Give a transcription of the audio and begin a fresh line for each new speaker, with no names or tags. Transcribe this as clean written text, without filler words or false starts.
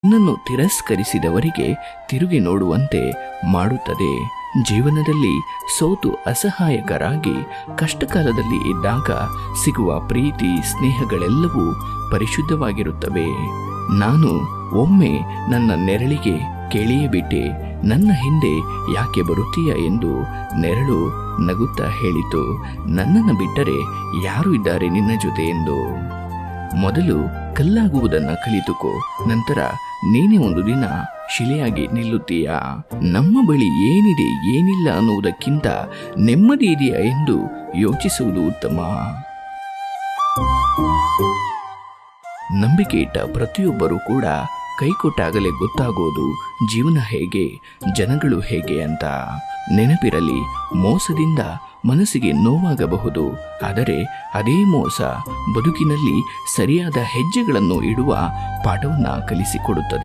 ನನ್ನನ್ನು ತಿರಸ್ಕರಿಸಿದವರಿಗೆ ತಿರುಗಿ ನೋಡುವಂತೆ ಮಾಡುತ್ತದೆ. ಜೀವನದಲ್ಲಿ ಸೋತು ಅಸಹಾಯಕರಾಗಿ ಕಷ್ಟಕಾಲದಲ್ಲಿ ಇದ್ದಾಗ ಸಿಗುವ ಪ್ರೀತಿ ಸ್ನೇಹಗಳೆಲ್ಲವೂ ಪರಿಶುದ್ಧವಾಗಿರುತ್ತವೆ. ನಾನು ಒಮ್ಮೆ ನನ್ನ ನೆರಳಿಗೆ ಕೇಳಿಯೇ ಬಿಟ್ಟೆ, ನನ್ನ ಹಿಂದೆ ಯಾಕೆ ಬರುತ್ತೀಯ ಎಂದು. ನೆರಳು ನಗುತ್ತಾ ಹೇಳಿತು, ನನ್ನನ್ನು ಬಿಟ್ಟರೆ ಯಾರು ಇದ್ದಾರೆ ನಿನ್ನ ಜೊತೆ ಎಂದು. ಮೊದಲು ಕಲ್ಲಾಗುವುದನ್ನು ಕಲಿತುಕೋ, ನಂತರ ನೀನೇ ಒಂದು ದಿನ ಶಿಲೆಯಾಗಿ ನಿಲ್ಲುತ್ತೀಯಾ. ನಮ್ಮ ಬಳಿ ಏನಿದೆ ಏನಿಲ್ಲ ಅನ್ನುವುದಕ್ಕಿಂತ ನೆಮ್ಮದಿ ಇದೆಯಾ ಎಂದು ಯೋಚಿಸುವುದು ಉತ್ತಮ. ನಂಬಿಕೆ ಇಟ್ಟ ಪ್ರತಿಯೊಬ್ಬರೂ ಕೂಡ ಕೈಕೊಟ್ಟಾಗಲೇ ಗೊತ್ತಾಗೋದು ಜೀವನ ಹೇಗೆ, ಜನಗಳು ಹೇಗೆ ಅಂತ. ನೆನಪಿರಲಿ, ಮೋಸದಿಂದ ಮನಸ್ಸಿಗೆ ನೋವಾಗಬಹುದು, ಆದರೆ ಅದೇ ಮೋಸ ಬದುಕಿನಲ್ಲಿ ಸರಿಯಾದ ಹೆಜ್ಜೆಗಳನ್ನು ಇಡುವ ಪಾಠವನ್ನು ಕಲಿಸಿಕೊಡುತ್ತದೆ.